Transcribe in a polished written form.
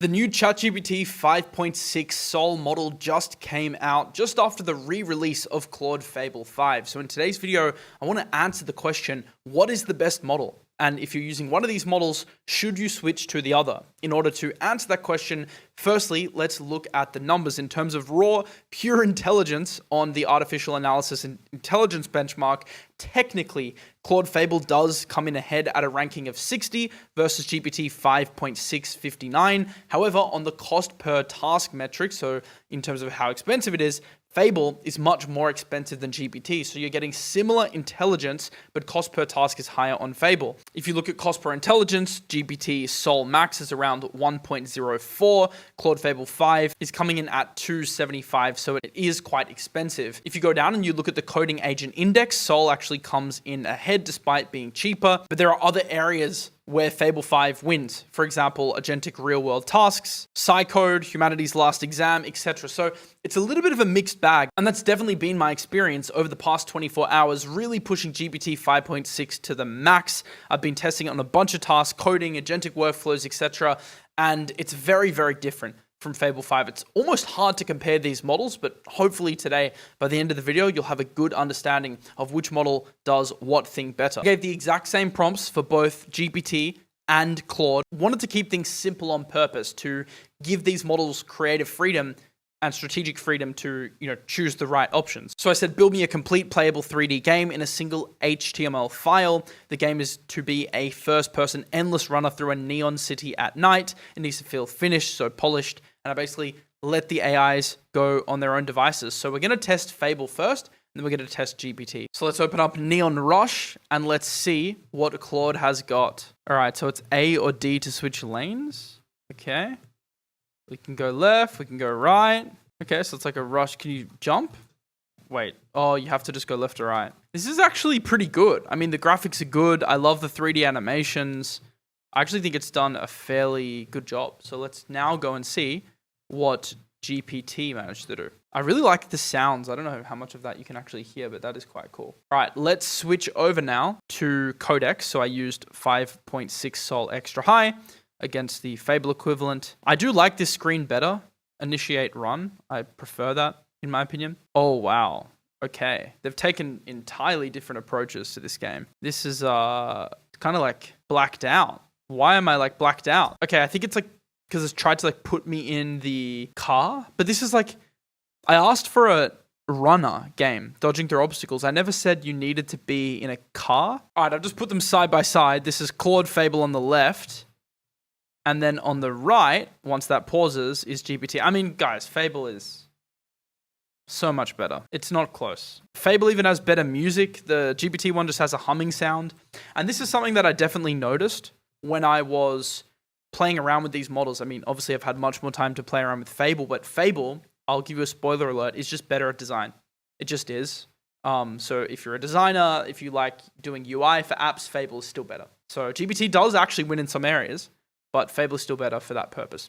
The new ChatGPT 5.6 Sol model just came out just after the re-release of Claude Fable 5. So in today's video, I want to answer the question, what is the best model? And if you're using one of these models, should you switch to the other? In order to answer that question, firstly, let's look at the numbers in terms of raw, pure intelligence on the artificial analysis and intelligence benchmark. Technically, Claude Fable does come in ahead at a ranking of 60 versus GPT 5.659. However, on the cost per task metric, so in terms of how expensive it is, Fable is much more expensive than GPT, so you're getting similar intelligence, but cost per task is higher on Fable. If you look at cost per intelligence, GPT Sol Max is around 1.04, Claude Fable 5 is coming in at 275, so it is quite expensive. If you go down and you look at the coding agent index, Sol actually comes in ahead despite being cheaper, but there are other areas where Fable 5 wins. For example, agentic real-world tasks, Psycode, humanity's last exam, etc. So it's a little bit of a mixed bag, and that's definitely been my experience over the past 24 hours, really pushing GPT 5.6 to the max. I've been testing it on a bunch of tasks, coding, agentic workflows, etc. And it's very, very different from Fable 5. It's almost hard to compare these models, but hopefully today, by the end of the video, you'll have a good understanding of which model does what thing better. I gave the exact same prompts for both GPT and Claude. Wanted to keep things simple on purpose to give these models creative freedom and strategic freedom to, choose the right options. So I said, build me a complete playable 3D game in a single HTML file. The game is to be a first-person endless runner through a neon city at night. It needs to feel finished, so polished. And I basically let the AIs go on their own devices. So we're going to test Fable first, and then we're going to test GPT. So let's open up Neon Rush, and let's see what Claude has got. All right, so it's A or D to switch lanes. Okay. We can go left, we can go right. Okay, so it's like a rush. Can you jump? Wait. Oh, you have to just go left or right. This is actually pretty good. I mean, the graphics are good. I love the 3D animations. I actually think it's done a fairly good job. So let's now go and see what GPT managed to do. I really like the sounds. I don't know how much of that you can actually hear, but that is quite cool. All right, let's switch over now to Codex. So I used 5.6 Sol Extra High against the Fable equivalent. I do like this screen better. Initiate run. I prefer that, in my opinion. Oh, wow. Okay. They've taken entirely different approaches to this game. This is kind of like blacked out. Why am I like blacked out? Okay, I think it's like because it's tried to like put me in the car. But this is like, I asked for a runner game, dodging through obstacles. I never said you needed to be in a car. All right, I've just put them side by side. This is Claude Fable on the left. And then on the right, once that pauses, is GPT. I mean, guys, Fable is so much better. It's not close. Fable even has better music. The GPT one just has a humming sound. And this is something that I definitely noticed when I was playing around with these models. I mean, obviously, I've had much more time to play around with Fable, but Fable, I'll give you a spoiler alert, is just better at design. It just is. So if you're a designer, if you like doing UI for apps, Fable is still better. So GPT does actually win in some areas, but Fable is still better for that purpose.